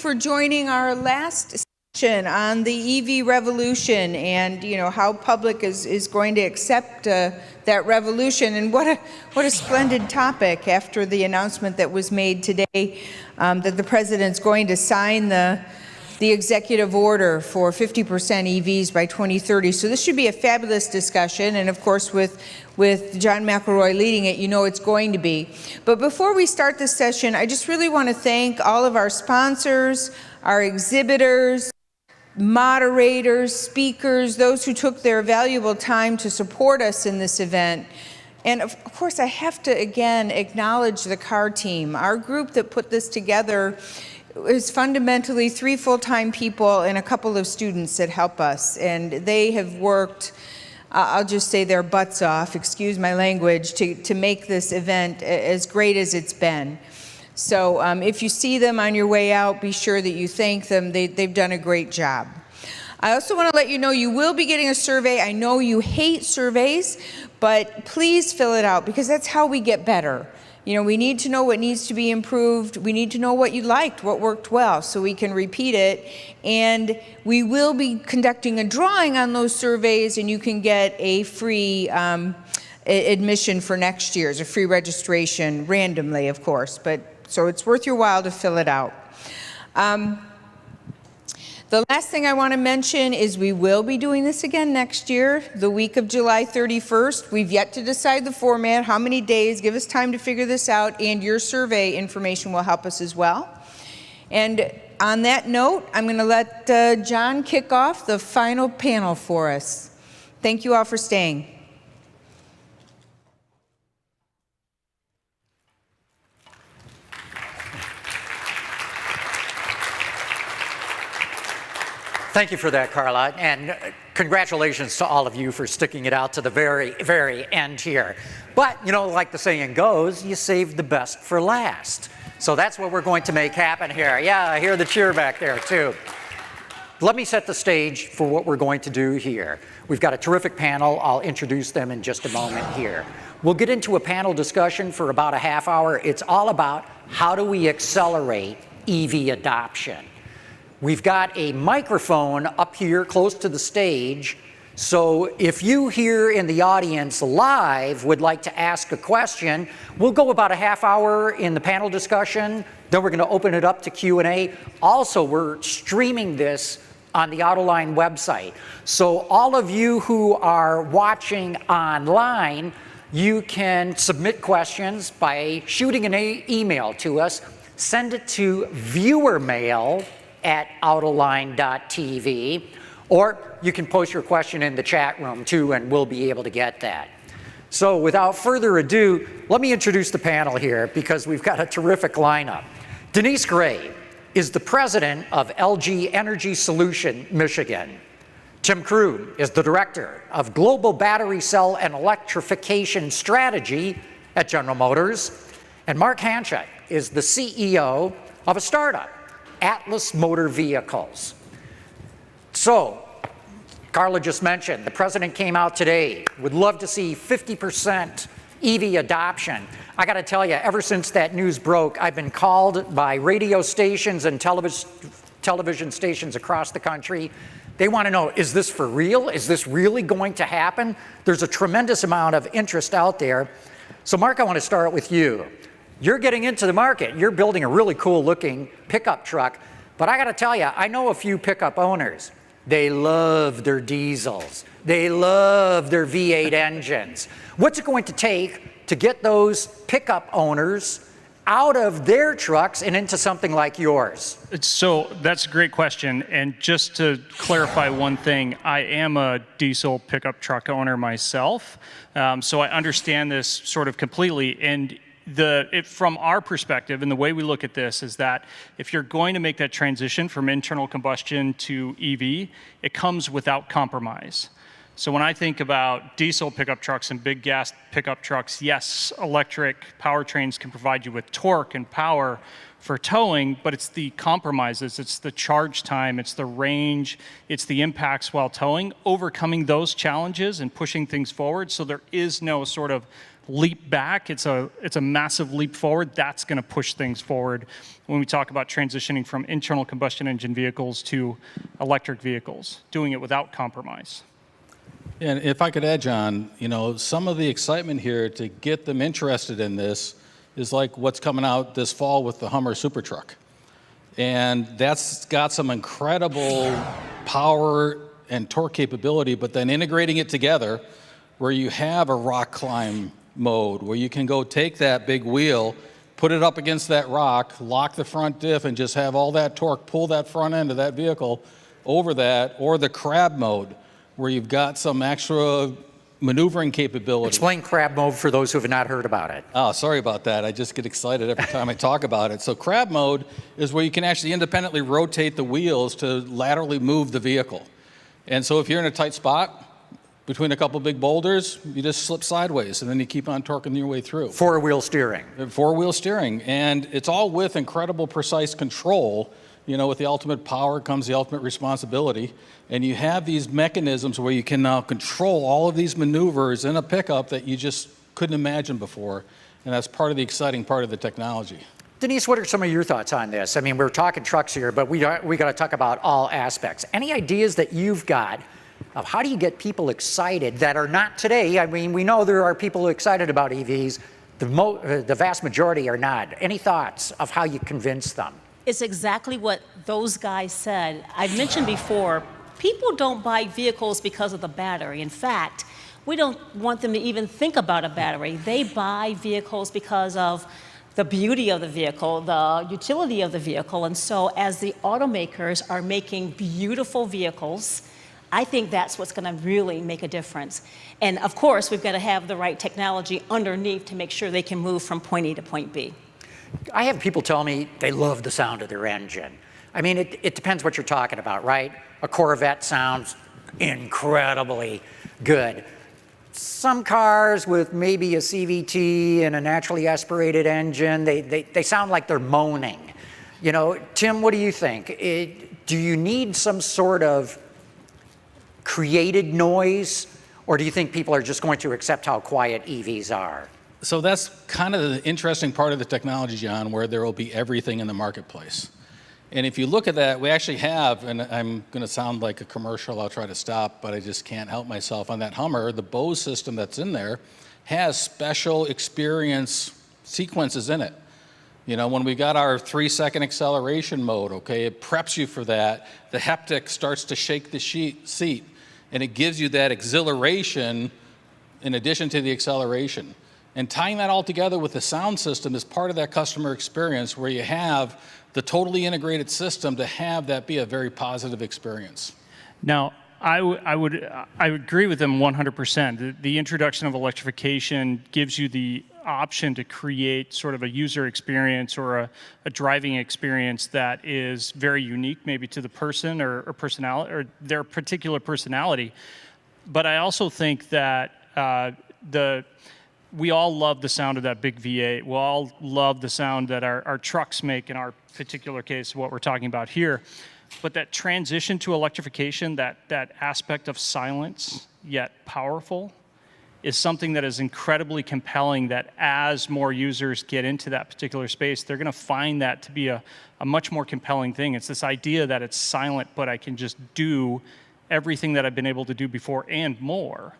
for joining our last session on the EV revolution and, you know, how public is going to accept that revolution. And what a splendid topic after the announcement that was made today that the president's going to sign the executive order for 50% EVs by 2030. So this should be a fabulous discussion, and of course with John McElroy leading it, you know it's going to be. But before we start this session, I just really want to thank all of our sponsors, our exhibitors, moderators, speakers, those who took their valuable time to support us in this event. And of course, I have to again acknowledge the CAR team. Our group that put this together is fundamentally 3 full-time people and a couple of students that help us. And they have worked, I'll just say their butts off, excuse my language, to make this event as great as it's been. So if you see them on your way out, be sure that you thank them. They've done a great job. I also want to let you know you will be getting a survey. I know you hate surveys, but please fill it out because that's how we get better. You know, we need to know what needs to be improved. We need to know what you liked, what worked well, so we can repeat it. And we will be conducting a drawing on those surveys, and you can get a free admission for next year's, a free registration, randomly, of course. But so it's worth your while to fill it out. The last thing I want to mention is we will be doing this again next year, the week of July 31st. We've yet to decide the format, how many days, give us time to figure this out, and your survey information will help us as well. And on that note, I'm going to let John kick off the final panel for us. Thank you all for staying. Thank you for that, Carla, and congratulations to all of you for sticking it out to the very, very end here. But, you know, like the saying goes, you saved the best for last. So that's what we're going to make happen here. Yeah, I hear the cheer back there, too. Let me set the stage for what we're going to do here. We've got a terrific panel. I'll introduce them in just a moment here. We'll get into a panel discussion for about a half hour. It's all about how do we accelerate EV adoption. We've got a microphone up here close to the stage, so if you here in the audience live would like to ask a question, we'll go about a half hour in the panel discussion, then we're going to open it up to Q&A. Also, we're streaming this on the Autoline website. So all of you who are watching online, you can submit questions by shooting an email to us. Send it to viewermail@autoline.tv, or you can post your question in the chat room too, and we'll be able to get that. So without further ado, let me introduce the panel here because we've got a terrific lineup. Denise Grewe is the president of LG Energy Solution Michigan. Tim Crew is the director of Global Battery Cell and Electrification Strategy at General Motors. And Mark Hanchett is the CEO of a startup, Atlis Motor Vehicles. So, Carla just mentioned, the president came out today, would love to see 50% EV adoption. I gotta tell you, ever since that news broke, I've been called by radio stations and television stations across the country. They wanna know, is this for real? Is this really going to happen? There's a tremendous amount of interest out there. So Mark, I wanna start with you. You're getting into the market. You're building a really cool looking pickup truck. But I got to tell you, I know a few pickup owners. They love their diesels. They love their V8 engines. What's it going to take to get those pickup owners out of their trucks and into something like yours? So that's a great question. And just to clarify one thing, I am a diesel pickup truck owner myself. So I understand this sort of completely. And from our perspective, and the way we look at this is that if you're going to make that transition from internal combustion to EV, it comes without compromise. So when I think about diesel pickup trucks and big gas pickup trucks, yes, electric powertrains can provide you with torque and power for towing, but it's the compromises, it's the charge time, it's the range, it's the impacts while towing, overcoming those challenges and pushing things forward. So there is no sort of leap back. It's a massive leap forward. That's going to push things forward when we talk about transitioning from internal combustion engine vehicles to electric vehicles, doing it without compromise. And if I could add, John, some of the excitement here to get them interested in this is like what's coming out this fall with the Hummer Super Truck. And that's got some incredible power and torque capability, but then integrating it together where you have a rock climb mode, where you can go take that big wheel, put it up against that rock, lock the front diff, and just have all that torque pull that front end of that vehicle over that, or the crab mode, where you've got some extra maneuvering capability. Explain crab mode for those who have not heard about it. Oh, sorry about that. I just get excited every time I talk about it. So crab mode is where you can actually independently rotate the wheels to laterally move the vehicle. And so if you're in a tight spot between a couple big boulders, you just slip sideways and then you keep on torquing your way through. Four-wheel steering. Four-wheel steering. And it's all with incredible precise control. With the ultimate power comes the ultimate responsibility. And you have these mechanisms where you can now control all of these maneuvers in a pickup that you just couldn't imagine before. And that's part of the exciting part of the technology. Denise, what are some of your thoughts on this? I mean, we're talking trucks here, but we got to talk about all aspects. Any ideas that you've got of how do you get people excited that are not today? I mean, we know there are people excited about EVs. The vast majority are not. Any thoughts of how you convince them? It's exactly what those guys said. I've mentioned before, people don't buy vehicles because of the battery. In fact, we don't want them to even think about a battery. They buy vehicles because of the beauty of the vehicle, the utility of the vehicle. And so as the automakers are making beautiful vehicles, I think that's what's going to really make a difference. And of course, we've got to have the right technology underneath to make sure they can move from point A to point B. I have people tell me they love the sound of their engine. I mean, it depends what you're talking about, right? A Corvette sounds incredibly good. Some cars with maybe a CVT and a naturally aspirated engine, they sound like they're moaning. Tim, what do you think? Do you need some sort of created noise, or do you think people are just going to accept how quiet EVs are? So that's kind of the interesting part of the technology, John, where there will be everything in the marketplace. And if you look at that, we actually have, and I'm going to sound like a commercial, I'll try to stop, but I just can't help myself. On that Hummer, the Bose system that's in there has special experience sequences in it. When we got our 3-second acceleration mode, okay, it preps you for that. The haptic starts to shake the seat, and it gives you that exhilaration in addition to the acceleration. And tying that all together with the sound system is part of that customer experience where you have the totally integrated system to have that be a very positive experience. Now, I would agree with them 100%. The introduction of electrification gives you the option to create sort of a user experience or a driving experience that is very unique maybe to the person or personality or their particular personality. But I also think that we all love the sound of that big V8. We all love the sound that our trucks make in our particular case, what we're talking about here. But that transition to electrification, that aspect of silence yet powerful, is something that is incredibly compelling, that as more users get into that particular space, they're going to find that to be a much more compelling thing. It's this idea that it's silent, but I can just do everything that I've been able to do before and more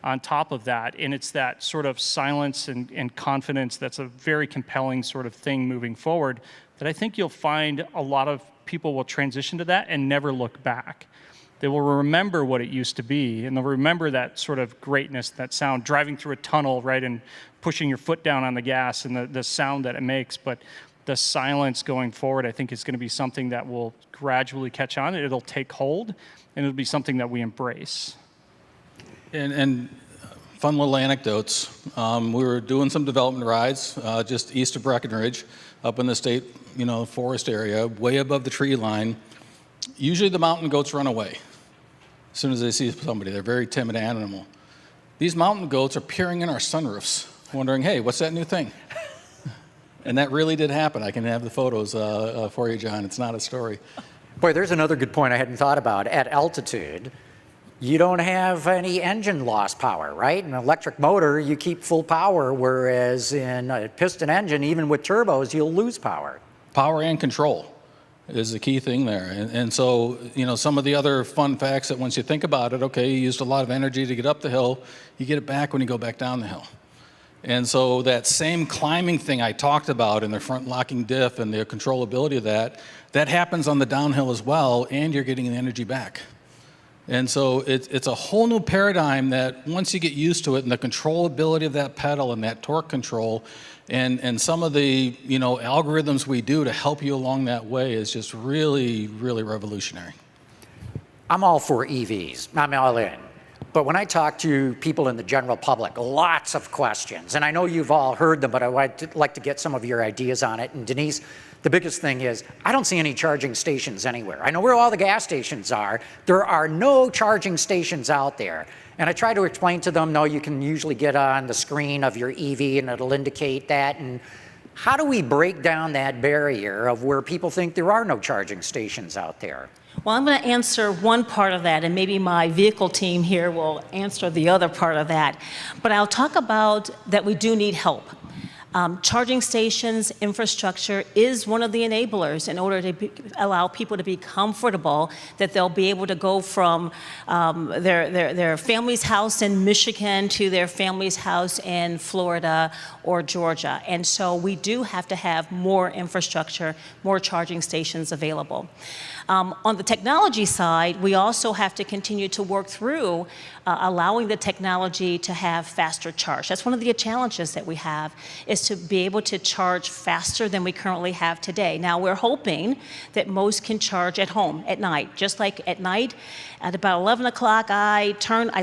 on top of that. And it's that sort of silence and confidence that's a very compelling sort of thing moving forward that I think you'll find a lot of people will transition to that and never look back. They will remember what it used to be, and they'll remember that sort of greatness, that sound, driving through a tunnel, right, and pushing your foot down on the gas and the sound that it makes. But the silence going forward, I think, is going to be something that will gradually catch on. It'll take hold, and it'll be something that we embrace. And fun little anecdotes. We were doing some development rides just east of Breckenridge, up in the state, forest area, way above the tree line. Usually the mountain goats run away as soon as they see somebody. They're a very timid animal. These mountain goats are peering in our sunroofs, wondering, hey, what's that new thing? And that really did happen. I can have the photos for you, John. It's not a story. Boy, there's another good point I hadn't thought about. At altitude, you don't have any engine loss power, right? In an electric motor, you keep full power, whereas in a piston engine, even with turbos, you'll lose power. Power and control is the key thing there. And so, you know, some of the other fun facts that once you think about it, okay, you used a lot of energy to get up the hill, you get it back when you go back down the hill. And so that same climbing thing I talked about in the front locking diff and the controllability of that happens on the downhill as well, and you're getting the energy back. And so it's a whole new paradigm that once you get used to it and the controllability of that pedal and that torque control and some of the, you know, algorithms we do to help you along that way is just really, really revolutionary. I'm all for EVs. I'm all in. But when I talk to people in the general public, lots of questions. And I know you've all heard them, but I'd like to get some of your ideas on it. And Denise, the biggest thing is, I don't see any charging stations anywhere. I know where all the gas stations are. There are no charging stations out there. And I try to explain to them, no, you can usually get on the screen of your EV and it'll indicate that. And how do we break down that barrier of where people think there are no charging stations out there? Well, I'm going to answer one part of that, and maybe my vehicle team here will answer the other part of that. But I'll talk about that we do need help. Charging stations infrastructure is one of the enablers in order to allow people to be comfortable that they'll be able to go from their family's house in Michigan to their family's house in Florida or Georgia. And so we do have to have more infrastructure, more charging stations available. On the technology side, we also have to continue to work through allowing the technology to have faster charge. That's one of the challenges that we have, is to be able to charge faster than we currently have today. Now, we're hoping that most can charge at home at night. Just like at night, at about 11 o'clock, I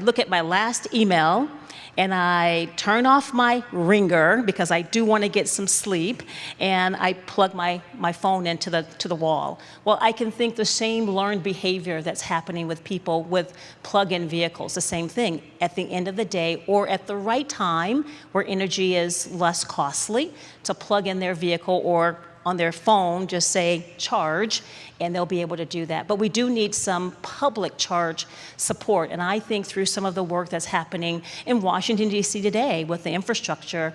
look at my last email, and I turn off my ringer because I do want to get some sleep, and I plug my phone into the wall. Well, I can think the same learned behavior that's happening with people with plug-in vehicles, the same thing. At the end of the day, or at the right time, where energy is less costly, to plug in their vehicle or on their phone, just say charge, and they'll be able to do that. But we do need some public charge support. And I think through some of the work that's happening in Washington, D.C. today with the infrastructure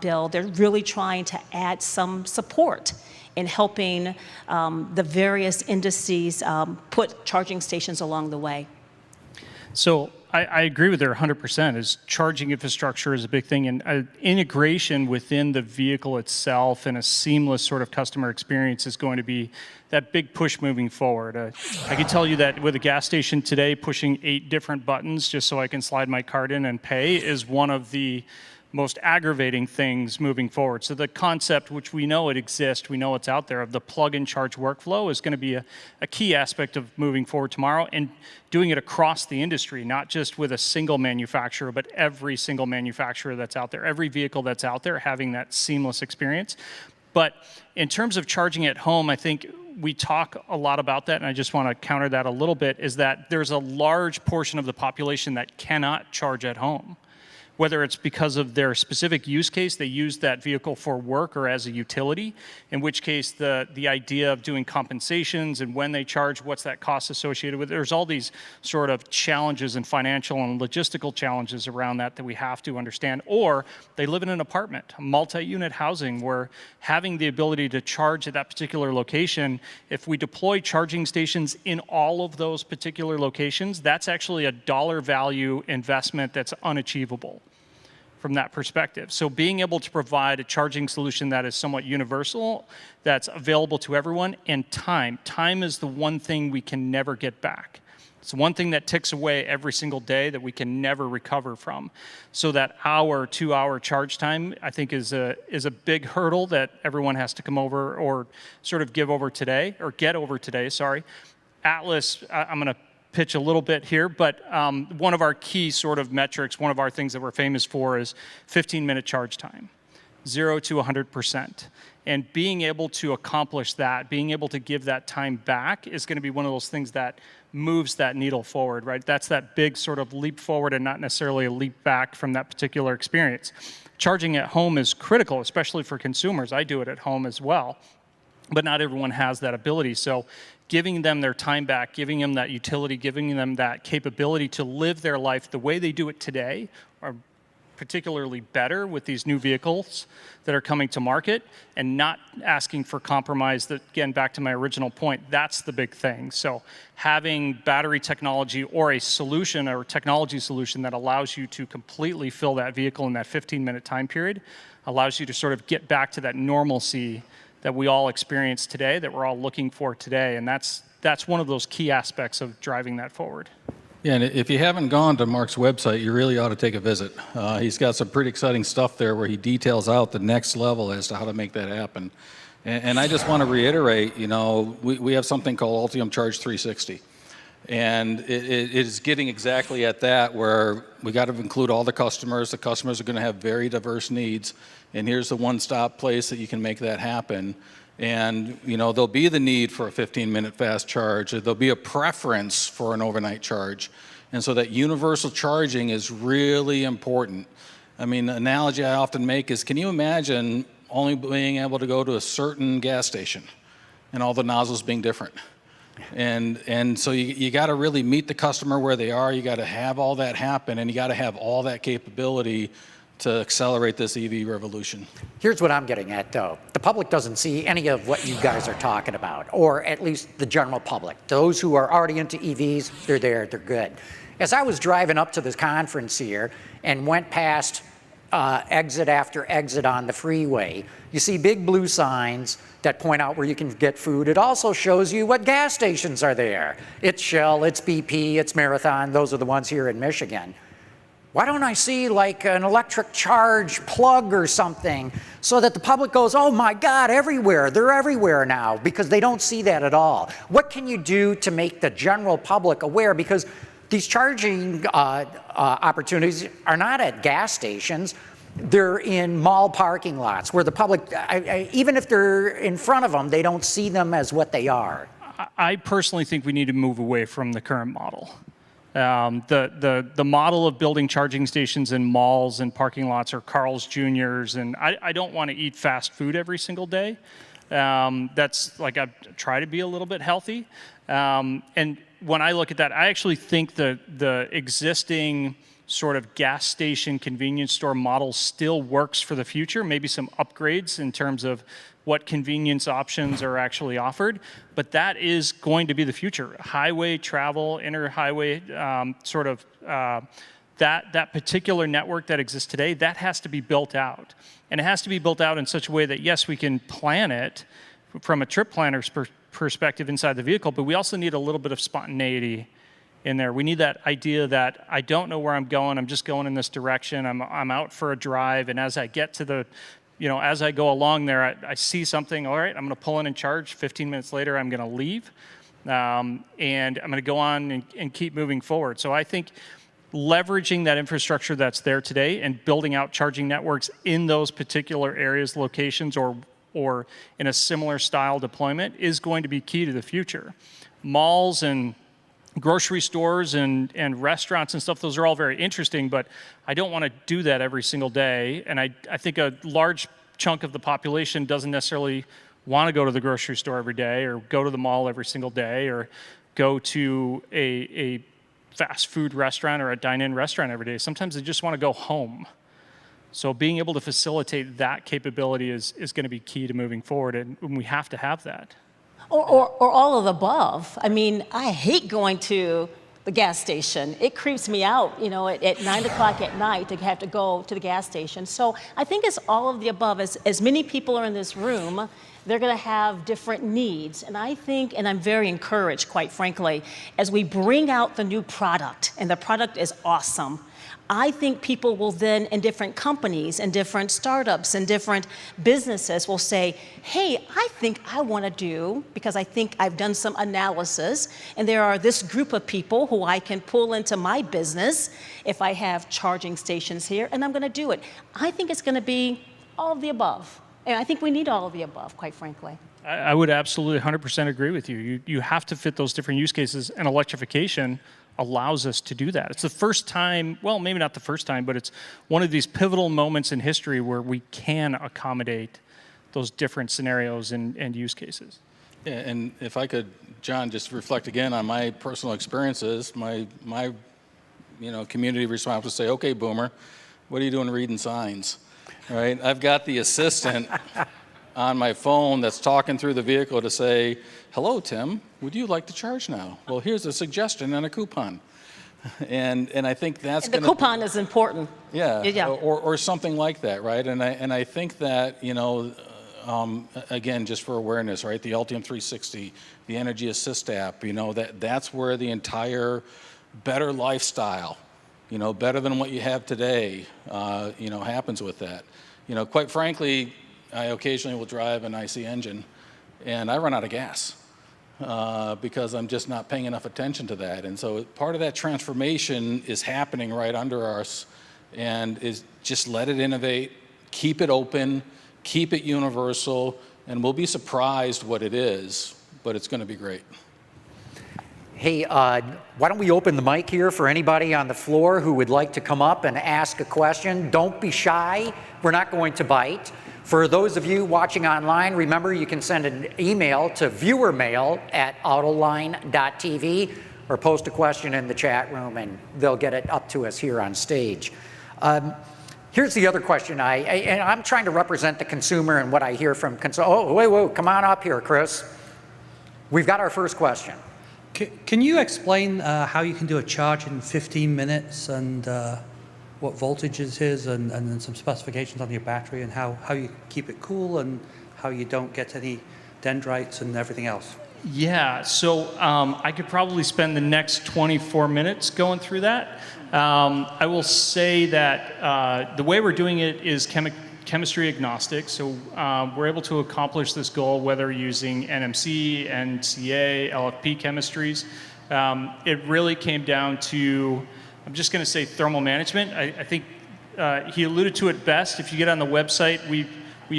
bill, they're really trying to add some support in helping the various indices put charging stations along the way. So I agree with her 100%. Is charging infrastructure is a big thing, and integration within the vehicle itself and a seamless sort of customer experience is going to be that big push moving forward. I can tell you that with a gas station today, pushing 8 different buttons just so I can slide my card in and pay is one of the most aggravating things moving forward. So the concept, which we know it exists, we know it's out there, of the plug-and charge workflow is going to be a key aspect of moving forward tomorrow, and doing it across the industry, not just with a single manufacturer, but every single manufacturer that's out there, every vehicle that's out there having that seamless experience. But in terms of charging at home, I think we talk a lot about that, and I just want to counter that a little bit, is that there's a large portion of the population that cannot charge at home. Whether it's because of their specific use case, they use that vehicle for work or as a utility, in which case the idea of doing compensations and when they charge, what's that cost associated with, there's all these sort of challenges and financial and logistical challenges around that we have to understand. Or they live in an apartment, multi-unit housing, where having the ability to charge at that particular location, if we deploy charging stations in all of those particular locations, that's actually a dollar value investment that's unachievable from that perspective. So being able to provide a charging solution that is somewhat universal, that's available to everyone, and time. Time is the one thing we can never get back. It's one thing that ticks away every single day that we can never recover from. So that hour, 2-hour charge time, I think is a big hurdle that everyone has to come over or sort of get over today, sorry. Atlis, I'm gonna pitch a little bit here, but one of our key sort of metrics, one of our things that we're famous for is 15-minute charge time. 0 to 100%. And being able to accomplish that, being able to give that time back is going to be one of those things that moves that needle forward, right? That's that big sort of leap forward and not necessarily a leap back from that particular experience. Charging at home is critical, especially for consumers. I do it at home as well, but not everyone has that ability. So giving them their time back, giving them that utility, giving them that capability to live their life the way they do it today, are particularly better with these new vehicles that are coming to market, and not asking for compromise. That, again, back to my original point, that's the big thing. So having battery technology or a solution or technology solution that allows you to completely fill that vehicle in that 15-minute time period allows you to sort of get back to that normalcy that we all experience today, that we're all looking for today. And that's one of those key aspects of driving that forward. Yeah, and if you haven't gone to Mark's website, you really ought to take a visit. He's got some pretty exciting stuff there where he details out the next level as to how to make that happen. And I just want to reiterate, you know, we have something called Ultium Charge 360. And it is getting exactly at that, where we got to include all the customers. The customers are going to have very diverse needs. And here's the one-stop place that you can make that happen. And, you know, there'll be the need for a 15-minute fast charge. There'll be a preference for an overnight charge. And so that universal charging is really important. I mean, the analogy I often make is, can you imagine only being able to go to a certain gas station and all the nozzles being different? And so you got to really meet the customer where they are. You got to have all that happen, and you got to have all that capability to accelerate this EV revolution. Here's what I'm getting at, though. The public doesn't see any of what you guys are talking about, or at least the general public. Those who are already into EVs, they're there, they're good. As I was driving up to this conference here and went past exit after exit on the freeway, you see big blue signs that point out where you can get food. It also shows you what gas stations are there. It's Shell, it's BP, it's Marathon. Those are the ones here in Michigan. Why don't I see like an electric charge plug or something so that the public goes, oh my God, everywhere, they're everywhere now, because they don't see that at all. What can you do to make the general public aware? Because these charging opportunities are not at gas stations. They're in mall parking lots where the public, even if they're in front of them, they don't see them as what they are. I personally think we need to move away from the current model. The model of building charging stations in malls and parking lots or Carl's Jr.'s, and I don't want to eat fast food every single day. That's like, I try to be a little bit healthy. And when I look at that, I actually think the existing sort of gas station convenience store model still works for the future. Maybe some upgrades in terms of what convenience options are actually offered, but that is going to be the future. Highway travel, inter-highway that particular network that exists today, that has to be built out. And it has to be built out in such a way that, yes, we can plan it from a trip planner's perspective inside the vehicle, but we also need a little bit of spontaneity in there. We need that idea that I don't know where I'm going, I'm just going in this direction, I'm out for a drive, and as I get to the, you know, as I go along there, I see something, all right, I'm gonna pull in and charge, 15 minutes later I'm gonna leave, and I'm gonna go on and keep moving forward. So I think leveraging that infrastructure that's there today and building out charging networks in those particular areas, locations, or in a similar style deployment is going to be key to the future. Malls and grocery stores and restaurants and stuff, those are all very interesting, but I don't want to do that every single day. And I think a large chunk of the population doesn't necessarily want to go to the grocery store every day or go to the mall every single day or go to a fast food restaurant or a dine-in restaurant every day. Sometimes they just want to go home. So being able to facilitate that capability is going to be key to moving forward, and we have to have that. Or all of the above. I mean, I hate going to the gas station. It creeps me out, you know, at 9 o'clock at night to have to go to the gas station. So I think it's all of the above. As many people are in this room, they're going to have different needs. And I think, and I'm very encouraged, quite frankly, as we bring out the new product, and the product is awesome, I think people will then, in different companies and different startups and different businesses will say, hey, I think I want to do, because I think I've done some analysis, and there are this group of people who I can pull into my business if I have charging stations here, and I'm going to do it. I think it's going to be All of the above. And I think we need all of the above, quite frankly. I would absolutely 100% agree with you. You have to fit those different use cases, and electrification allows us to do that. It's the first time, well, maybe not the first time, but it's one of these pivotal moments in history where we can accommodate those different scenarios and use cases. Yeah, and if I could, John, just reflect again on my personal experiences, my community response would say, okay, boomer, what are you doing reading signs, right? I've got the assistant on my phone that's talking through the vehicle to say, hello, Tim, would you like to charge now? Well, here's a suggestion and a coupon. And I think that's The coupon is important. Yeah, Yeah. or something like that, right? And I think that, again, just for awareness, right? The Ultium 360, the Energy Assist app, that's where the entire better lifestyle, better than what you have today, happens with that. Quite frankly, I occasionally will drive an IC engine, and I run out of gas because I'm just not paying enough attention to that. And so part of that transformation is happening right under us, and is just let it innovate, keep it open, keep it universal, and we'll be surprised what it is, but it's going to be great. Hey, why don't we open the mic here for anybody on the floor who would like to come up and ask a question? Don't be shy. We're not going to bite. For those of you watching online, remember you can send an email to viewermail@autoline.tv or post a question in the chat room and they'll get it up to us here on stage. Here's the other question. And I'm trying to represent the consumer and what I hear from consumers. Oh, wait, come on up here, Chris. We've got our first question. Can you explain how you can do a charge in 15 minutes and what voltage it is and then some specifications on your battery and how you keep it cool and how you don't get any dendrites and everything else? Yeah, so I could probably spend the next 24 minutes going through that. I will say that the way we're doing it is chemistry agnostic, so we're able to accomplish this goal whether using NMC, NCA, LFP chemistries. It really came down to, I'm just going to say thermal management. I think he alluded to it best. If you get on the website, we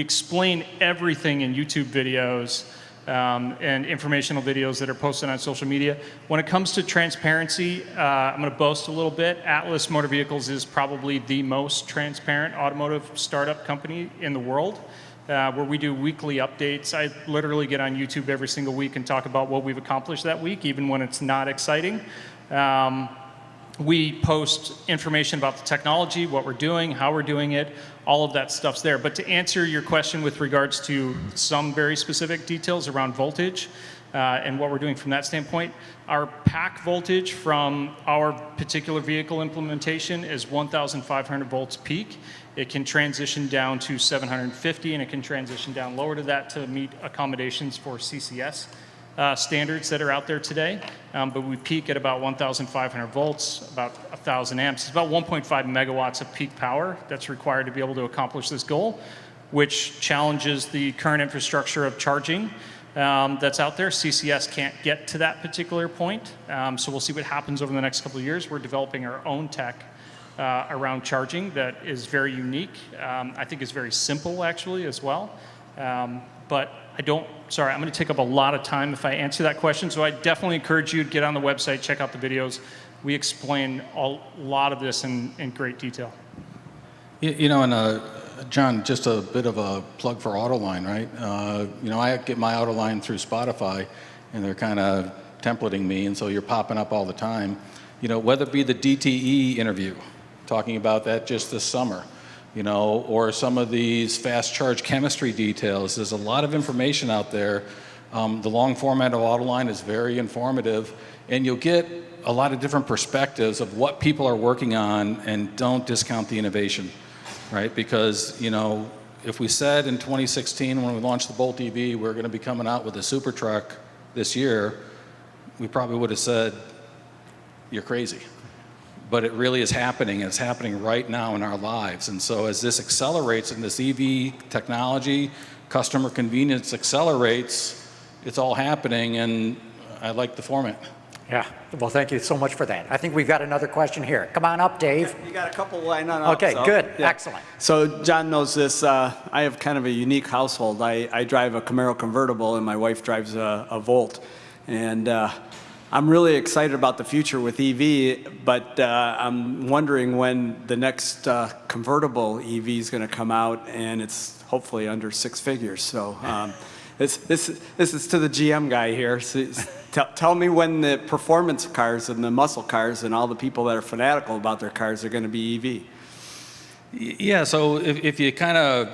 explain everything in YouTube videos and informational videos that are posted on social media. When it comes to transparency, I'm going to boast a little bit. Atlis Motor Vehicles is probably the most transparent automotive startup company in the world, where we do weekly updates. I literally get on YouTube every single week and talk about what we've accomplished that week, even when it's not exciting. We post information about the technology, what we're doing, how we're doing it, all of that stuff's there. But to answer your question with regards to some very specific details around voltage and what we're doing from that standpoint, our pack voltage from our particular vehicle implementation is 1,500 volts peak. It can transition down to 750 and it can transition down lower to that to meet accommodations for CCS standards that are out there today, but we peak at about 1,500 volts, about 1,000 amps. It's about 1.5 megawatts of peak power that's required to be able to accomplish this goal, which challenges the current infrastructure of charging that's out there. CCS can't get to that particular point, so we'll see what happens over the next couple of years. We're developing our own tech around charging that is very unique. I think is very simple, actually, as well. But I'm going to take up a lot of time if I answer that question, so I definitely encourage you to get on the website, check out the videos. We explain a lot of this in great detail. John, just a bit of a plug for Autoline, right? I get my Autoline through Spotify, and they're kind of templating me, and so you're popping up all the time. Whether it be the DTE interview, talking about that just this summer, or some of these fast charge chemistry details. There's a lot of information out there. The long format of Autoline is very informative, and you'll get a lot of different perspectives of what people are working on, and don't discount the innovation, right? Because, if we said in 2016 when we launched the Bolt EV, we're going to be coming out with a super truck this year, we probably would have said, you're crazy. But it really is happening, and it's happening right now in our lives. And so as this accelerates and this EV technology, customer convenience accelerates, it's all happening, and I like the format. Yeah, well, thank you so much for that. I think we've got another question here. Come on up, Dave. You got a couple lined up. Okay, so, good, yeah. excellent. So John knows this. I have kind of a unique household. I drive a Camaro convertible, and my wife drives a Volt. And I'm really excited about the future with EV, but I'm wondering when the next convertible EV is going to come out, and it's hopefully under 6 figures. So this is to the GM guy here. So, tell me when the performance cars and the muscle cars and all the people that are fanatical about their cars are going to be EV. Yeah, so if you kind of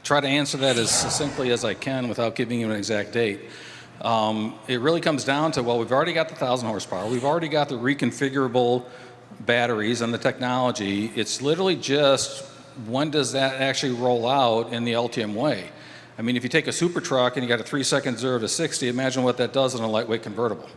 try to answer that as succinctly as I can without giving you an exact date, it really comes down to, well, we've already got the 1,000 horsepower, we've already got the reconfigurable batteries and the technology. It's literally just when does that actually roll out in the Ultium way? I mean, if you take a super truck and you got a 3-second 0 to 60, imagine what that does in a lightweight convertible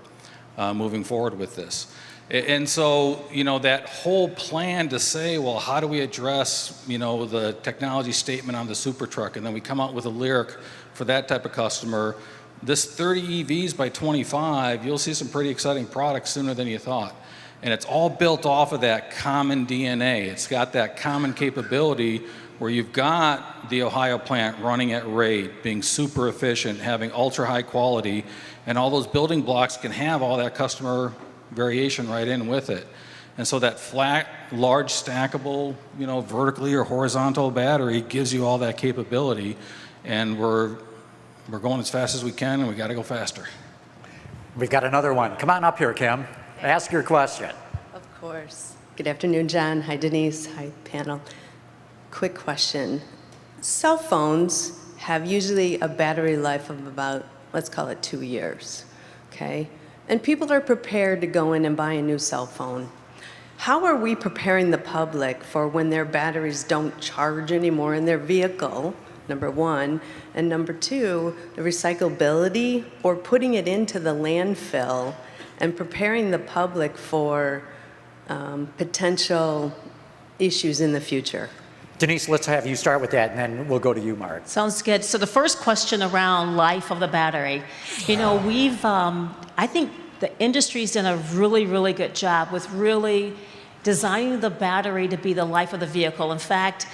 moving forward with this. And so, you know, that whole plan to say, well, how do we address, you know, the technology statement on the super truck, and then we come out with a lyric for that type of customer. This 30 EVs by 25, you'll see some pretty exciting products sooner than you thought. And it's all built off of that common DNA. It's got that common capability where you've got the Ohio plant running at rate, being super efficient, having ultra high quality, and all those building blocks can have all that customer variation right in with it. And so that flat, large stackable, you know, vertically or horizontal battery gives you all that capability, and we're going as fast as we can, and we got to go faster. We've got another one. Come on up here, Kim. Ask your question. Of course. Good afternoon, John. Hi, Denise. Hi, panel. Quick question. Cell phones have usually a battery life of about, let's call it 2 years, okay? And people are prepared to go in and buy a new cell phone. How are we preparing the public for when their batteries don't charge anymore in their vehicle, number one, and number two, the recyclability or putting it into the landfill and preparing the public for potential issues in the future? Denise, let's have you start with that, and then we'll go to you, Mark. Sounds good. So the first question around life of the battery, you know, we've, I think the industry's done a really, really good job with really designing the battery to be the life of the vehicle. In fact,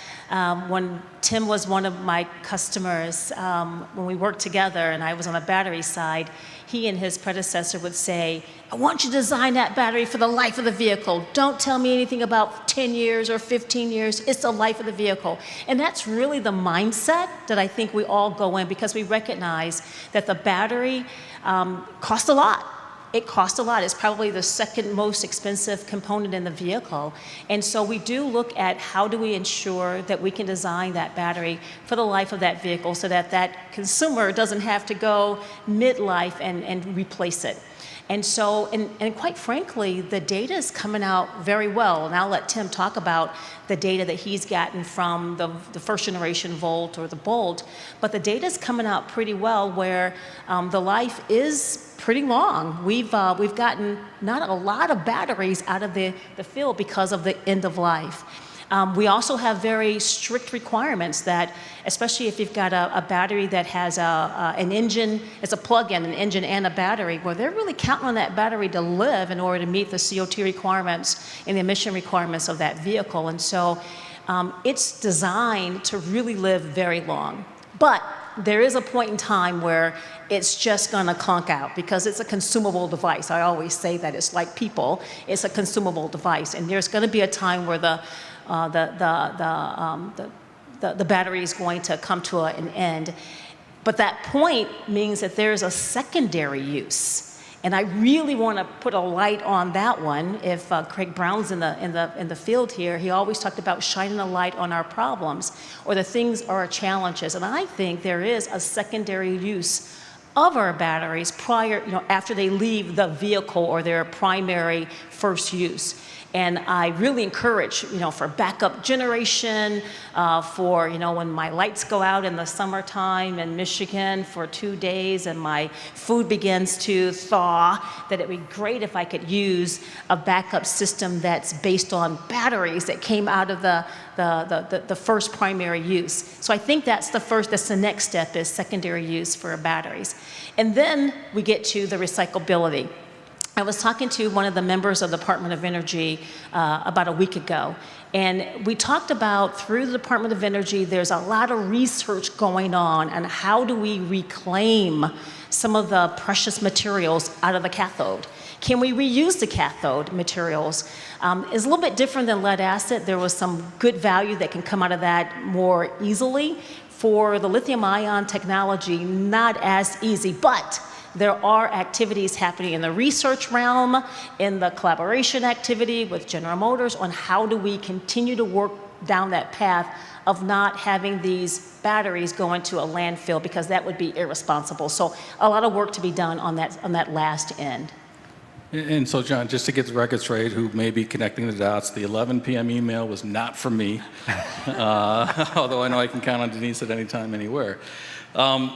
when Tim was one of my customers, when we worked together and I was on the battery side, he and his predecessor would say, I want you to design that battery for the life of the vehicle. Don't tell me anything about 10 years or 15 years. It's the life of the vehicle. And that's really the mindset that I think we all go in, because we recognize that the battery costs a lot. It costs a lot. It's probably the second most expensive component in the vehicle. And so we do look at how do we ensure that we can design that battery for the life of that vehicle so that that consumer doesn't have to go midlife and replace it. And so, and quite frankly, the data is coming out very well. And I'll let Tim talk about the data that he's gotten from the first generation Volt or the Bolt. But the data is coming out pretty well where the life is pretty long. We've gotten not a lot of batteries out of the field because of the end of life. We also have very strict requirements that, especially if you've got a battery that has an engine, it's a plug-in, an engine and a battery, where they're really counting on that battery to live in order to meet the CO2 requirements and the emission requirements of that vehicle. And so it's designed to really live very long. But there is a point in time where it's just going to clunk out because it's a consumable device. I always say that it's like people. It's a consumable device. And there's going to be a time where the battery is going to come to an end. But that point means that there's a secondary use. And I really want to put a light on that one. If Craig Brown's in the field here, he always talked about shining a light on our problems or the things or our challenges. And I think there is a secondary use of our batteries prior, after they leave the vehicle or their primary first use. And I really encourage, for backup generation, for, when my lights go out in the summertime in Michigan for 2 days and my food begins to thaw, that it'd be great if I could use a backup system that's based on batteries that came out of the first primary use. So I think that's the next step is secondary use for batteries. And then we get to the recyclability. I was talking to one of the members of the Department of Energy about a week ago, and we talked about, through the Department of Energy, there's a lot of research going on how do we reclaim some of the precious materials out of the cathode. Can we reuse the cathode materials? It's a little bit different than lead acid. There was some good value that can come out of that more easily. For the lithium ion technology, not as easy, but there are activities happening in the research realm, in the collaboration activity with General Motors on how do we continue to work down that path of not having these batteries go into a landfill, because that would be irresponsible. So a lot of work to be done on that last end. And so, John, just to get the record straight, who may be connecting the dots, the 11 p.m. email was not from me, although I know I can count on Denise at any time, anywhere. Again,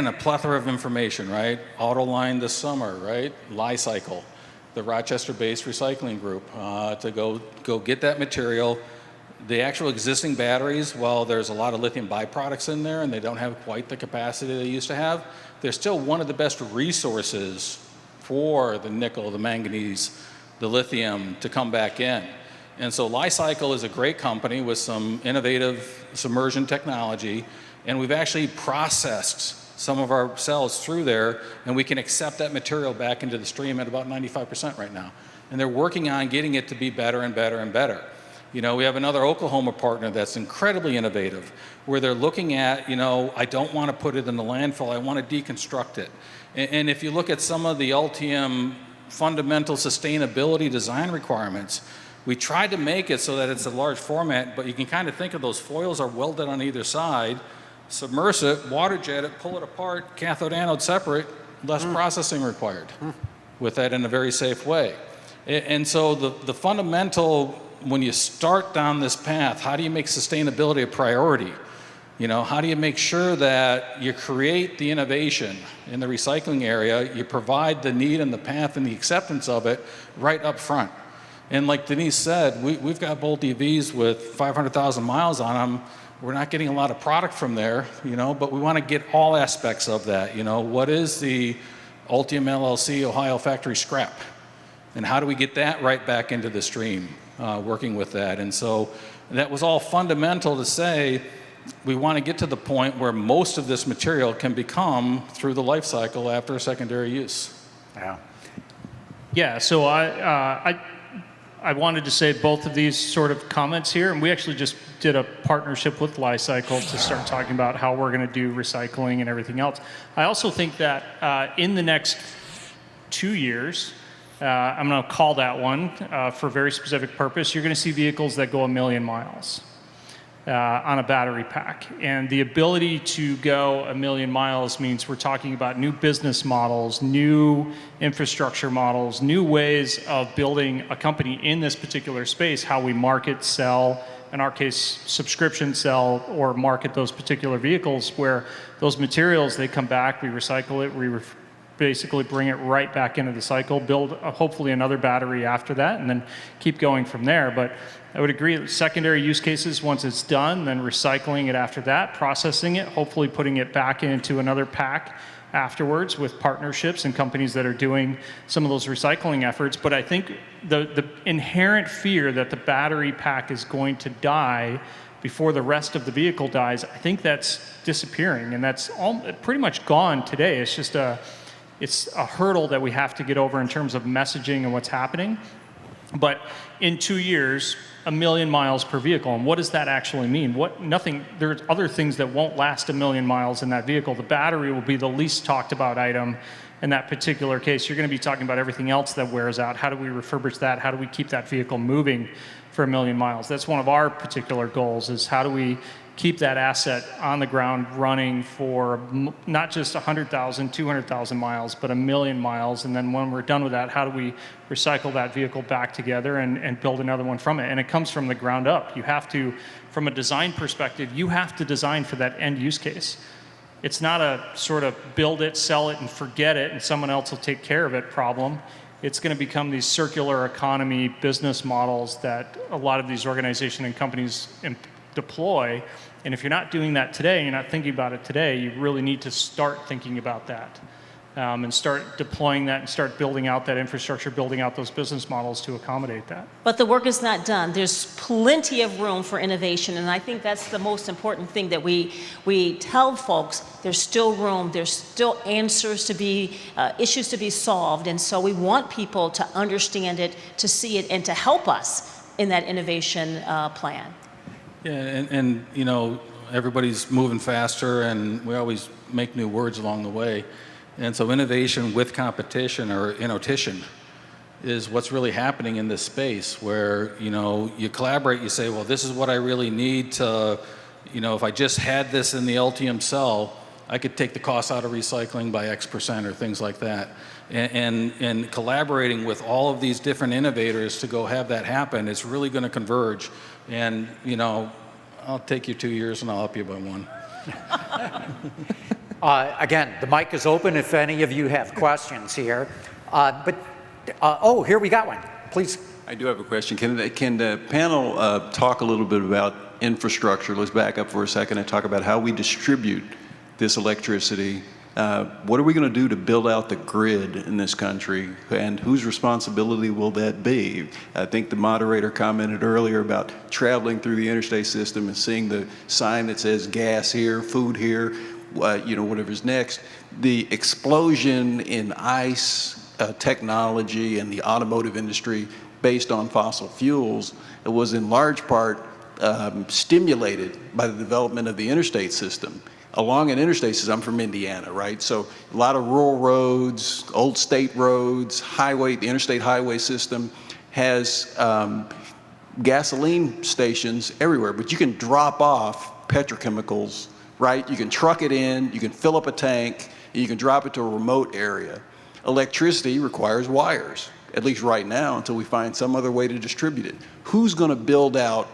a plethora of information, right? Autoline this summer, right? Li-Cycle, the Rochester-based recycling group, to go get that material. The actual existing batteries, while there's a lot of lithium byproducts in there and they don't have quite the capacity they used to have, they're still one of the best resources for the nickel, the manganese, the lithium to come back in. And so Li-Cycle is a great company with some innovative submersion technology, and we've actually processed some of our cells through there, and we can accept that material back into the stream at about 95% right now. And they're working on getting it to be better and better and better. You know, we have another Oklahoma partner that's incredibly innovative, where they're looking at, you know, I don't want to put it in the landfill, I want to deconstruct it. And if you look at some of the Ultium fundamental sustainability design requirements, we tried to make it so that it's a large format, but you can kind of think of those foils are welded on either side, submerge it, water jet it, pull it apart, cathode anode separate, less processing required with that in a very safe way. And so the fundamental, when you start down this path, how do you make sustainability a priority? You know, how do you make sure that you create the innovation in the recycling area, you provide the need and the path and the acceptance of it right up front? And like Denise said, we've got Bolt EVs with 500,000 miles on them. We're not getting a lot of product from there, you know, but we want to get all aspects of that. You know, what is the Ultium LLC Ohio factory scrap? And how do we get that right back into the stream, working with that? And so that was all fundamental to say, we want to get to the point where most of this material can become through the life cycle after a secondary use. Yeah. Yeah, so I wanted to say both of these sort of comments here, and we actually just did a partnership with Li-Cycle to start talking about how we're going to do recycling and everything else. I also think that in the next 2 years, I'm going to call that one for a very specific purpose, you're going to see vehicles that go 1 million miles on a battery pack. And the ability to go 1 million miles means we're talking about new business models, new infrastructure models, new ways of building a company in this particular space, how we market, sell, in our case, subscription sell or market those particular vehicles, where those materials, they come back, we recycle it, we basically bring it right back into the cycle, build hopefully another battery after that, and then keep going from there. But I would agree that secondary use cases, once it's done, then recycling it after that, processing it, hopefully putting it back into another pack afterwards with partnerships and companies that are doing some of those recycling efforts. But I think the inherent fear that the battery pack is going to die before the rest of the vehicle dies, I think that's disappearing, and that's all pretty much gone today. It's just it's a hurdle that we have to get over in terms of messaging and what's happening. But in 2 years, 1 million miles per vehicle, and what does that actually mean? There's other things that won't last 1 million miles in that vehicle. The battery will be the least talked about item in that particular case. You're going to be talking about everything else that wears out. How do we refurbish that? How do we keep that vehicle moving for 1 million miles? That's one of our particular goals, is how do we keep that asset on the ground running for not just 100,000, 200,000 miles, but 1 million miles. And then when we're done with that, how do we recycle that vehicle back together and build another one from it? And it comes from the ground up. You have to, from a design perspective, you have to design for that end use case. It's not a sort of build it, sell it, and forget it, and someone else will take care of it problem. It's going to become these circular economy business models that a lot of these organizations and companies deploy. And if you're not doing that today, you're not thinking about it today, you really need to start thinking about that and start deploying that and start building out that infrastructure, building out those business models to accommodate that. But the work is not done. There's plenty of room for innovation, and I think that's the most important thing that we tell folks. There's still room, there's still answers to be, issues to be solved, and so we want people to understand it, to see it, and to help us in that innovation plan. Yeah, and you know, everybody's moving faster, and we always make new words along the way. And so innovation with competition, or innotition, is what's really happening in this space, where, you know, you collaborate, you say, well, this is what I really need to, you know, if I just had this in the Ultium cell, I could take the cost out of recycling by X% or things like that. And collaborating with all of these different innovators to go have that happen, it's really going to converge. And, you know, I'll take you 2 years and I'll help you by 1. Again, the mic is open if any of you have questions here. Oh, here we got one. Please. I do have a question. Can the panel talk a little bit about infrastructure? Let's back up for a second and talk about how we distribute this electricity. What are we going to do to build out the grid in this country, and whose responsibility will that be? I think the moderator commented earlier about traveling through the interstate system and seeing the sign that says gas here, food here, you know, whatever's next. The explosion in ICE technology and the automotive industry based on fossil fuels, it was in large part stimulated by the development of the interstate system. Along an interstate system, I'm from Indiana, right? So a lot of rural roads, old state roads, highway, the interstate highway system has gasoline stations everywhere, but you can drop off petrochemicals, right? You can truck it in, you can fill up a tank, and you can drop it to a remote area. Electricity requires wires, at least right now, until we find some other way to distribute it. Who's going to build out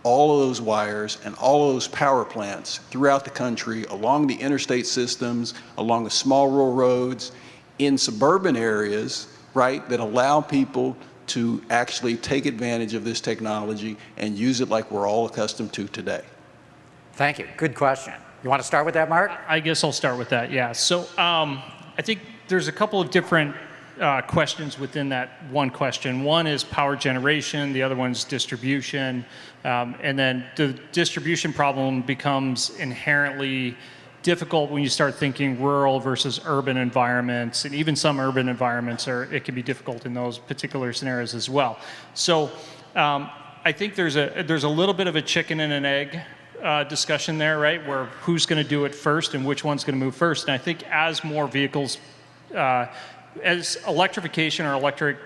all of those wires and all of those power plants throughout the country, along the interstate systems, along the small rural roads, in suburban areas, right, that allow people to actually take advantage of this technology and use it like we're all accustomed to today? Thank you. Good question. You want to start with that, Mark? I guess I'll start with that, yeah. So I think there's a couple of different questions within that one question. One is power generation, the other one's distribution, and then the distribution problem becomes inherently difficult when you start thinking rural versus urban environments, and even some urban environments it can be difficult in those particular scenarios as well. So I think there's a little bit of a chicken and an egg discussion there, right? Where who's going to do it first and which one's going to move first. And I think as more vehicles, as electrification or electric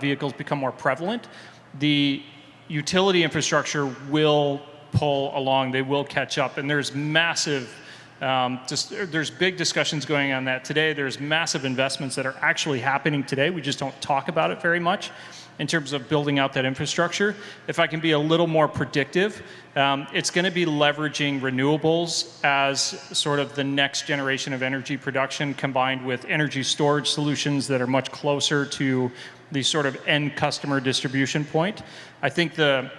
vehicles become more prevalent, the utility infrastructure will pull along, they will catch up. And there's massive, there's big discussions going on that today. There's massive investments that are actually happening today. We just don't talk about it very much in terms of building out that infrastructure. If I can be a little more predictive, it's going to be leveraging renewables as sort of the next generation of energy production, combined with energy storage solutions that are much closer to the sort of end customer distribution point. I think the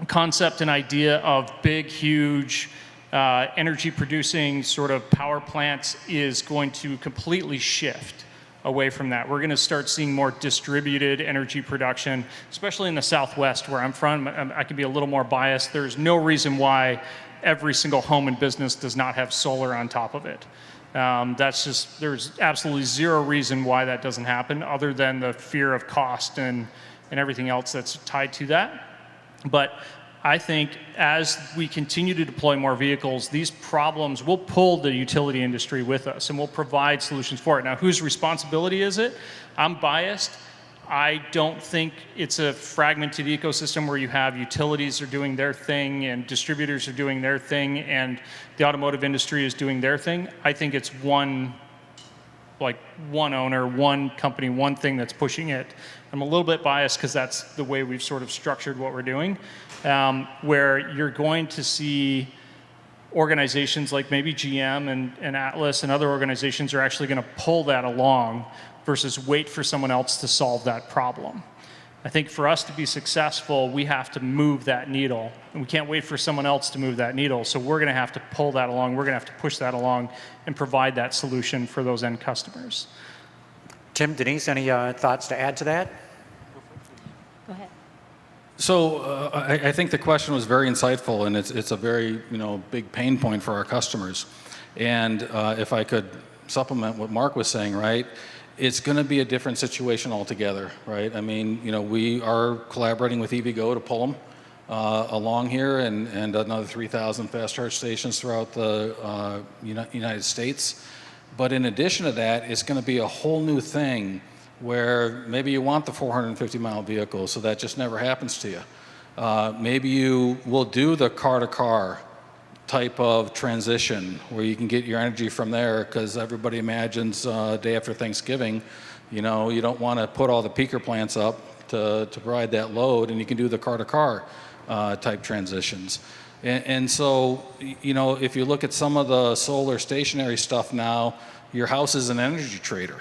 concept and idea of big, huge energy producing sort of power plants is going to completely shift away from that. We're going to start seeing more distributed energy production, especially in the Southwest where I'm from. I can be a little more biased. There's no reason why every single home and business does not have solar on top of it. There's absolutely zero reason why that doesn't happen, other than the fear of cost and everything else that's tied to that. But I think as we continue to deploy more vehicles, these problems will pull the utility industry with us, and we'll provide solutions for it. Now, whose responsibility is it? I'm biased. I don't think it's a fragmented ecosystem where you have utilities are doing their thing and distributors are doing their thing and the automotive industry is doing their thing. I think it's one owner, one company, one thing that's pushing it. I'm a little bit biased because that's the way we've sort of structured what we're doing, where you're going to see organizations like maybe GM and Atlis and other organizations are actually going to pull that along versus wait for someone else to solve that problem. I think for us to be successful, we have to move that needle. And we can't wait for someone else to move that needle. So we're going to have to pull that along. We're going to have to push that along and provide that solution for those end customers. Tim, Denise, any thoughts to add to that? Go ahead. So I think the question was very insightful, and it's a very big pain point for our customers. And if I could supplement what Mark was saying, right? It's going to be a different situation altogether, right? I mean, we are collaborating with EVgo to pull them along here, and another 3,000 fast charge stations throughout the United States. But in addition to that, it's going to be a whole new thing where maybe you want the 450-mile vehicle, so that just never happens to you. Maybe you will do the car-to-car type of transition where you can get your energy from there, because everybody imagines day after Thanksgiving, you don't want to put all the peaker plants up to provide that load, and you can do the car-to-car type transitions. And so, if you look at some of the solar stationary stuff now, your house is an energy trader.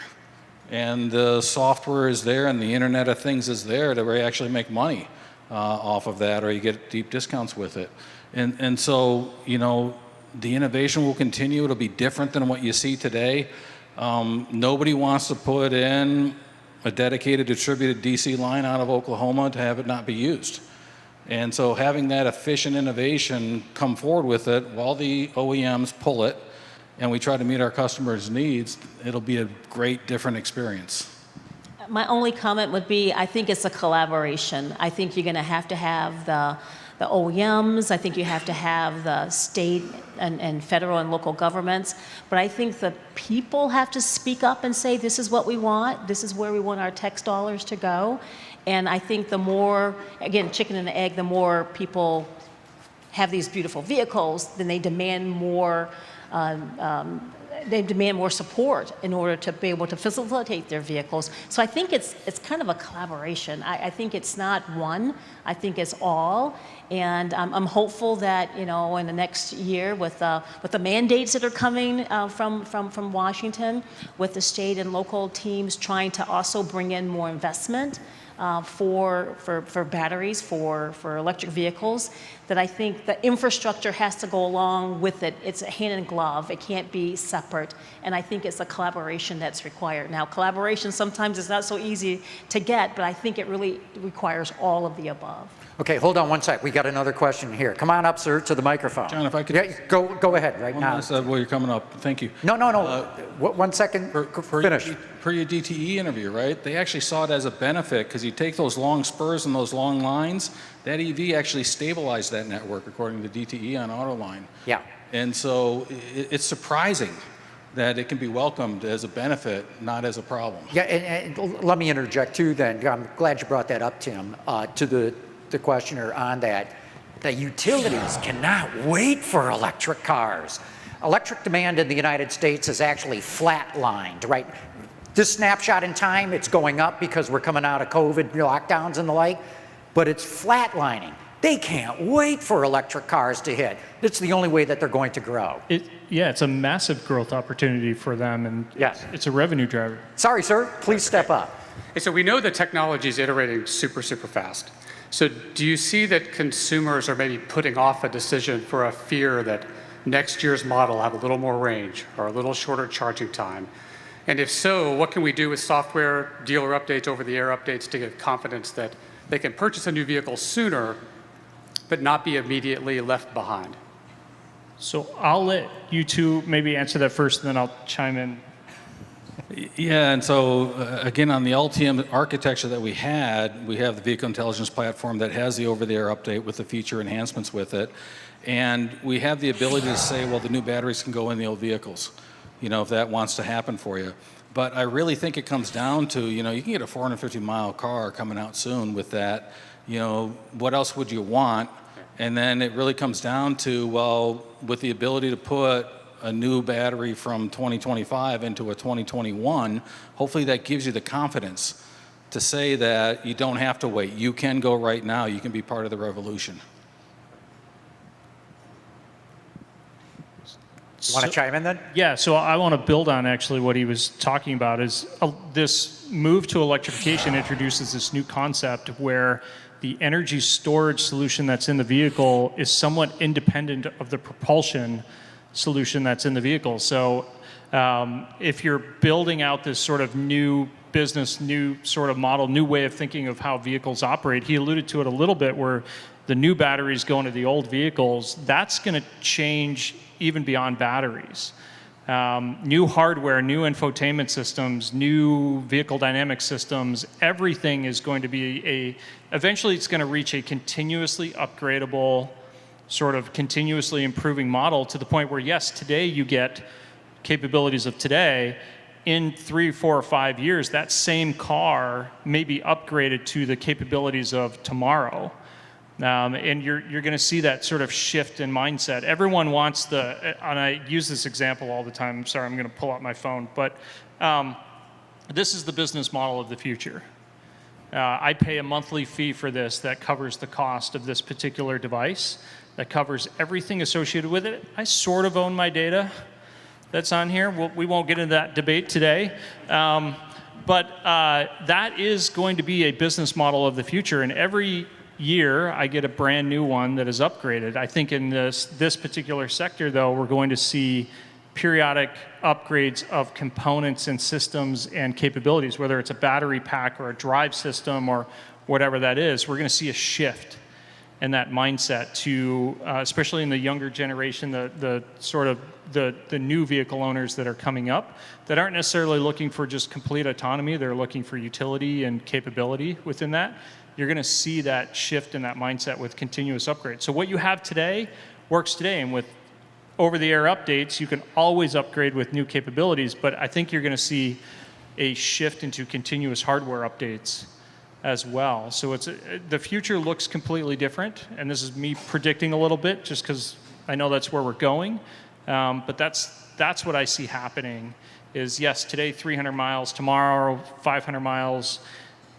And the software is there, and the Internet of Things is there to actually make money off of that, or you get deep discounts with it. And so, the innovation will continue. It'll be different than what you see today. Nobody wants to put in a dedicated distributed DC line out of Oklahoma to have it not be used. And so having that efficient innovation come forward with it while the OEMs pull it and we try to meet our customers' needs, it'll be a great different experience. My only comment would be, I think it's a collaboration. I think you're going to have the OEMs. I think you have to have the state and federal and local governments. But I think the people have to speak up and say, this is what we want. This is where we want our tax dollars to go. And I think the more, again, chicken and egg, the more people have these beautiful vehicles, then they demand more support in order to be able to facilitate their vehicles. So I think it's kind of a collaboration. I think it's not one. I think it's all. And I'm hopeful that in the next year, with the mandates that are coming from Washington, with the state and local teams trying to also bring in more investment for batteries, for electric vehicles, that I think the infrastructure has to go along with it. It's a hand in glove. It can't be separate. And I think it's a collaboration that's required. Now, collaboration sometimes is not so easy to get, but I think it really requires all of the above. Okay, hold on one sec. We got another question here. Come on up, sir, to the microphone. John, if I could... Yeah, go ahead right now. Well, you're coming up. Thank you. No. 1 second. Finish. Per your DTE interview, right? They actually saw it as a benefit, because you take those long spurs and those long lines, that EV actually stabilized that network, according to DTE on Autoline. Yeah. And so it's surprising that it can be welcomed as a benefit, not as a problem. Yeah, and let me interject too then. I'm glad you brought that up, Tim, to the questioner on that. The utilities cannot wait for electric cars. Electric demand in the United States is actually flatlined, right? This snapshot in time, it's going up because we're coming out of COVID lockdowns and the like, but it's flatlining. They can't wait for electric cars to hit. It's the only way that they're going to grow. It's a massive growth opportunity for them, and yes, it's a revenue driver. Sorry, sir, please step up. So we know the technology is iterating super fast. So do you see that consumers are maybe putting off a decision for a fear that next year's model will have a little more range or a little shorter charging time? And if so, what can we do with software, dealer updates, over-the-air updates to give confidence that they can purchase a new vehicle sooner, but not be immediately left behind? So I'll let you two maybe answer that first, and then I'll chime in. Yeah, and so again, on the LTM architecture that we have the vehicle intelligence platform that has the over-the-air update with the feature enhancements with it. And we have the ability to say, well, the new batteries can go in the old vehicles, if that wants to happen for you. But I really think it comes down to, you can get a 450-mile car coming out soon with that. What else would you want? And then it really comes down to, well, with the ability to put a new battery from 2025 into a 2021, hopefully that gives you the confidence to say that you don't have to wait. You can go right now. You can be part of the revolution. Want to chime in then? Yeah, so I want to build on actually what he was talking about is this move to electrification introduces this new concept where the energy storage solution that's in the vehicle is somewhat independent of the propulsion solution that's in the vehicle. So if you're building out this sort of new business, new sort of model, new way of thinking of how vehicles operate, he alluded to it a little bit where the new batteries go into the old vehicles, that's going to change even beyond batteries. New hardware, new infotainment systems, new vehicle dynamic systems, everything is going to be eventually it's going to reach a continuously upgradable, sort of continuously improving model to the point where, yes, today you get capabilities of today. In 3, 4, or 5 years, that same car may be upgraded to the capabilities of tomorrow. And you're going to see that sort of shift in mindset. Everyone wants and I use this example all the time. I'm sorry, I'm going to pull out my phone. But this is the business model of the future. I pay a monthly fee for this that covers the cost of this particular device, that covers everything associated with it. I sort of own my data that's on here. We won't get into that debate today. But that is going to be a business model of the future. And every year, I get a brand new one that is upgraded. I think in this particular sector, though, we're going to see periodic upgrades of components and systems and capabilities, whether it's a battery pack or a drive system or whatever that is. We're going to see a shift in that mindset to, especially in the younger generation, the sort of the new vehicle owners that are coming up that aren't necessarily looking for just complete autonomy. They're looking for utility and capability within that. You're going to see that shift in that mindset with continuous upgrades. So what you have today works today, and with over-the-air updates, you can always upgrade with new capabilities, but I think you're going to see a shift into continuous hardware updates as well. So the future looks completely different, and this is me predicting a little bit just because I know that's where we're going, but that's what I see happening is, yes, today 300 miles, tomorrow 500 miles,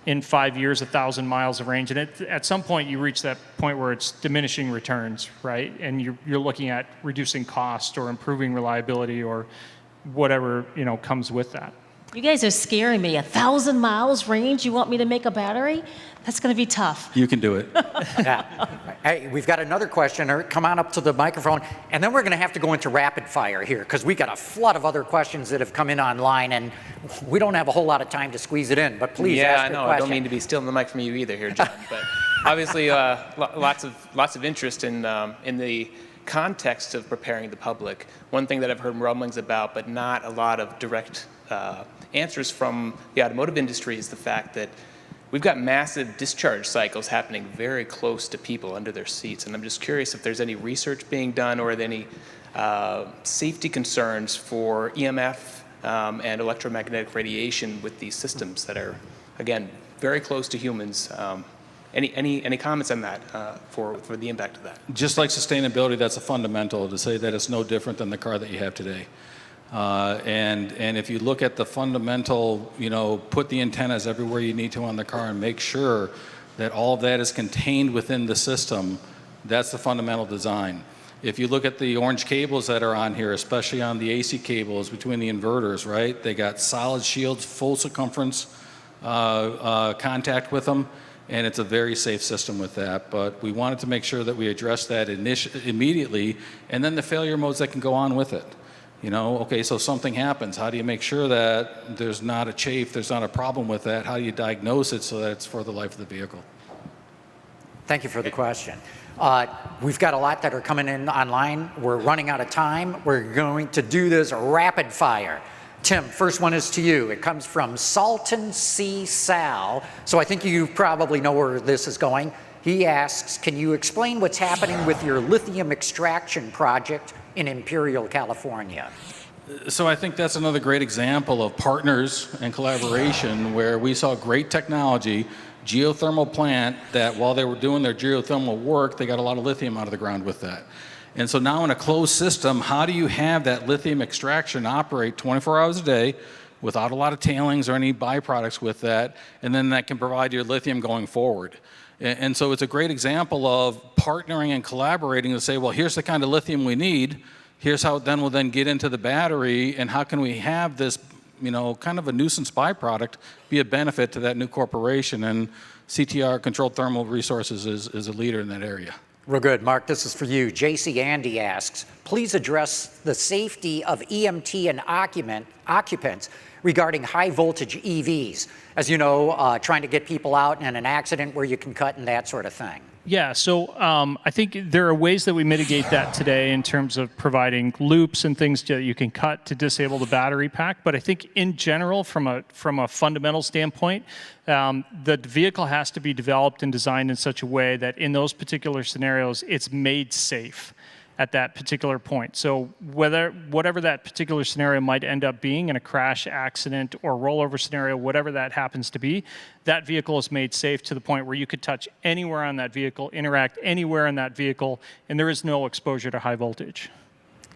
in 5 years, 1,000 miles of range. And at some point, you reach that point where it's diminishing returns, right? And you're looking at reducing cost or improving reliability or whatever, comes with that. You guys are scaring me. 1,000 miles range, you want me to make a battery? That's going to be tough. You can do it. Yeah. Hey, we've got another questioner. Come on up to the microphone. And then we're going to have to go into rapid fire here because we got a flood of other questions that have come in online, and we don't have a whole lot of time to squeeze it in. But please ask your question. I don't mean to be stealing the mic from you either here, John. But obviously, lots of interest in the context of preparing the public. One thing that I've heard rumblings about, but not a lot of direct answers from the automotive industry, is the fact that we've got massive discharge cycles happening very close to people under their seats. And I'm just curious if there's any research being done or any safety concerns for EMF and electromagnetic radiation with these systems that are, again, very close to humans. Any comments on that for the impact of that? Just like sustainability, that's a fundamental to say that it's no different than the car that you have today. And if you look at the fundamental, put the antennas everywhere you need to on the car and make sure that all of that is contained within the system, that's the fundamental design. If you look at the orange cables that are on here, especially on the AC cables between the inverters, right? They got solid shields, full circumference contact with them, and it's a very safe system with that. But we wanted to make sure that we address that immediately, and then the failure modes that can go on with it. Okay, so something happens. How do you make sure that there's not a chafe, there's not a problem with that? How do you diagnose it so that it's for the life of the vehicle? Thank you for the question. We've got a lot that are coming in online. We're running out of time. We're going to do this rapid fire. Tim, first one is to you. It comes from Salton C. Sal. So I think you probably know where this is going. He asks, can you explain what's happening with your lithium extraction project in Imperial, California? So I think that's another great example of partners and collaboration where we saw great technology, geothermal plant, that while they were doing their geothermal work, they got a lot of lithium out of the ground with that. And so now in a closed system, how do you have that lithium extraction operate 24 hours a day without a lot of tailings or any byproducts with that, and then that can provide your lithium going forward? And so it's a great example of partnering and collaborating to say, well, here's the kind of lithium we need. Here's how then we'll then get into the battery, and how can we have this, kind of a nuisance byproduct be a benefit to that new corporation. And CTR, Controlled Thermal Resources, is a leader in that area. Real good. Mark, this is for you. JC Andy asks, please address the safety of EMT and occupants regarding high voltage EVs. As you know, trying to get people out in an accident where you can cut and that sort of thing. Yeah, so I think there are ways that we mitigate that today in terms of providing loops and things that you can cut to disable the battery pack. But I think in general, from a fundamental standpoint, the vehicle has to be developed and designed in such a way that in those particular scenarios, it's made safe at that particular point. So whatever that particular scenario might end up being in a crash, accident, or rollover scenario, whatever that happens to be, that vehicle is made safe to the point where you could touch anywhere on that vehicle, interact anywhere in that vehicle, and there is no exposure to high voltage.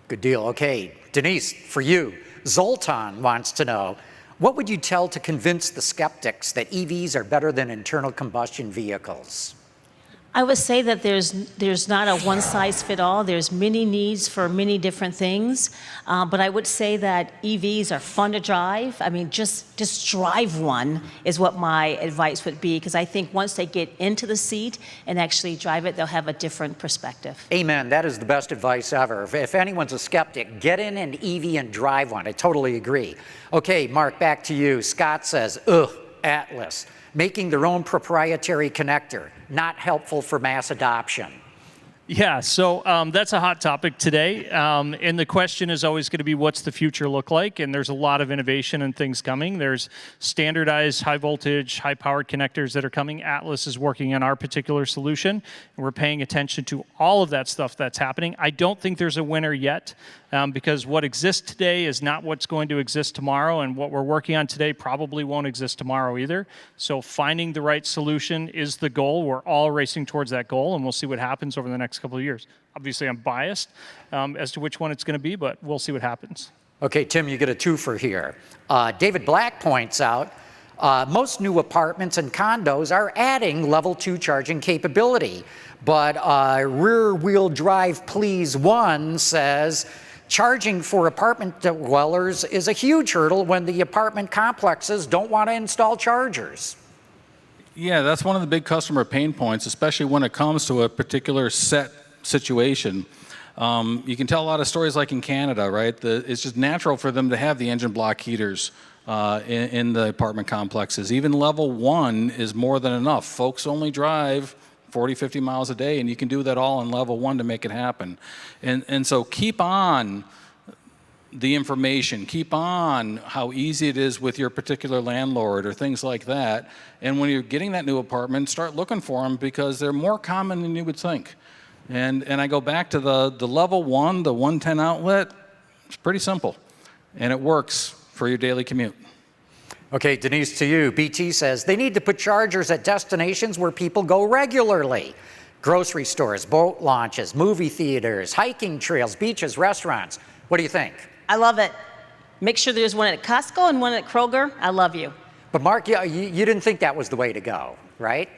Good deal. Okay, Denise, for you, Zoltan wants to know, what would you tell to convince the skeptics that EVs are better than internal combustion vehicles? I would say that there's not a one-size-fits-all. There's many needs for many different things, but I would say that EVs are fun to drive. I mean, just drive one is what my advice would be, because I think once they get into the seat and actually drive it, they'll have a different perspective. Amen. That is the best advice ever. If anyone's a skeptic, get in an EV and drive one. I totally agree. Okay, Mark, back to you. Scott says, ugh, Atlis. Making their own proprietary connector, not helpful for mass adoption. Yeah, so that's a hot topic today. And the question is always going to be, what's the future look like? And there's a lot of innovation and things coming. There's standardized high voltage, high powered connectors that are coming. Atlis is working on our particular solution, and we're paying attention to all of that stuff that's happening. I don't think there's a winner yet, because what exists today is not what's going to exist tomorrow, and what we're working on today probably won't exist tomorrow either. So finding the right solution is the goal. We're all racing towards that goal, and we'll see what happens over the next couple of years. Obviously, I'm biased as to which one it's going to be, but we'll see what happens. Okay, Tim, you get a twofer here. David Black points out, most new apartments and condos are adding level 2 charging capability, but rear-wheel drive please one says, charging for apartment dwellers is a huge hurdle when the apartment complexes don't want to install chargers. Yeah, that's one of the big customer pain points, especially when it comes to a particular set situation. You can tell a lot of stories like in Canada, right? It's just natural for them to have the engine block heaters in the apartment complexes. Even level 1 is more than enough. Folks only drive 40, 50 miles a day, and you can do that all in level 1 to make it happen. And so keep on the information, keep on how easy it is with your particular landlord or things like that. And when you're getting that new apartment, start looking for them, because they're more common than you would think. And I go back to the level 1, the 110 outlet. It's pretty simple, and it works for your daily commute. Okay, Denise, to you. BT says they need to put chargers at destinations where people go regularly. Grocery stores, boat launches, movie theaters, hiking trails, beaches, restaurants. What do you think? I love it. Make sure there's one at Costco and one at Kroger. I love you. But Mark, you didn't think that was the way to go, right?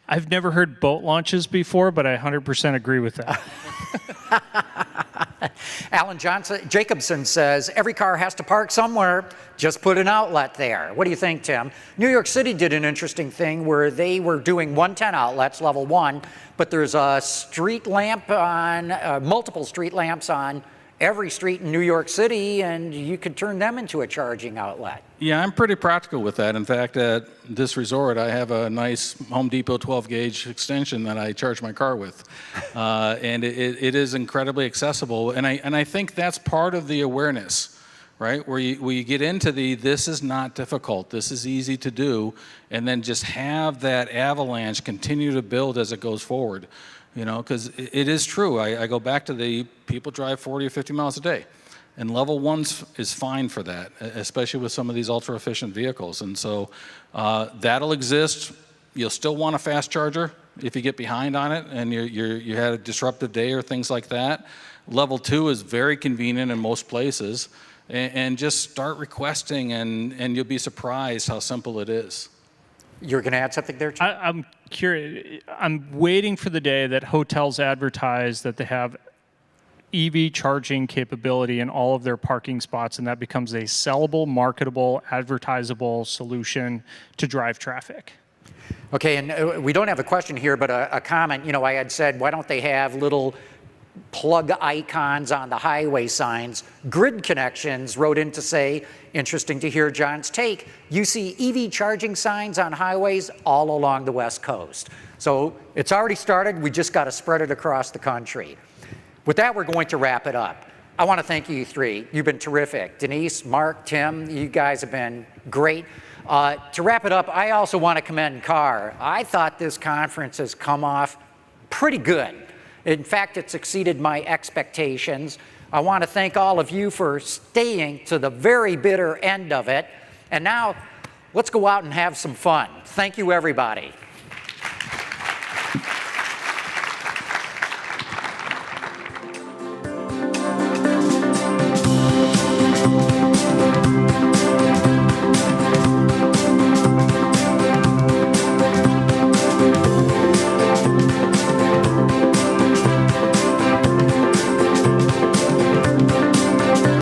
I've never heard boat launches before, but I 100% agree with that. Alan Jacobson says, every car has to park somewhere. Just put an outlet there. What do you think, Tim? New York City did an interesting thing where they were doing 110 outlets, level 1, but there's a street lamp on, multiple street lamps on every street in New York City, and you could turn them into a charging outlet. Yeah, I'm pretty practical with that. In fact, at this resort, I have a nice Home Depot 12-gauge extension that I charge my car with. And it is incredibly accessible. And I think that's part of the awareness, right? Where you get into this is not difficult, this is easy to do, and then just have that avalanche continue to build as it goes forward. You know, because it is true. I go back to the people drive 40 or 50 miles a day. And level 1 is fine for that, especially with some of these ultra-efficient vehicles. And so that'll exist. You'll still want a fast charger if you get behind on it and you had a disruptive day or things like that. Level 2 is very convenient in most places. And just start requesting, and you'll be surprised how simple it is. You're going to add something there, Tim? I'm curious. I'm waiting for the day that hotels advertise that they have EV charging capability in all of their parking spots, and that becomes a sellable, marketable, advertisable solution to drive traffic. Okay, and we don't have a question here, but a comment. You know, I had said, why don't they have little plug icons on the highway signs? Grid Connections wrote in to say, interesting to hear John's take. You see EV charging signs on highways all along the West Coast. So it's already started. We just got to spread it across the country. With that, we're going to wrap it up. I want to thank you three. You've been terrific. Denise, Mark, Tim, you guys have been great. To wrap it up, I also want to commend Carr. I thought this conference has come off pretty good. In fact, it's exceeded my expectations. I want to thank all of you for staying to the very bitter end of it. And now, let's go out and have some fun. Thank you, everybody.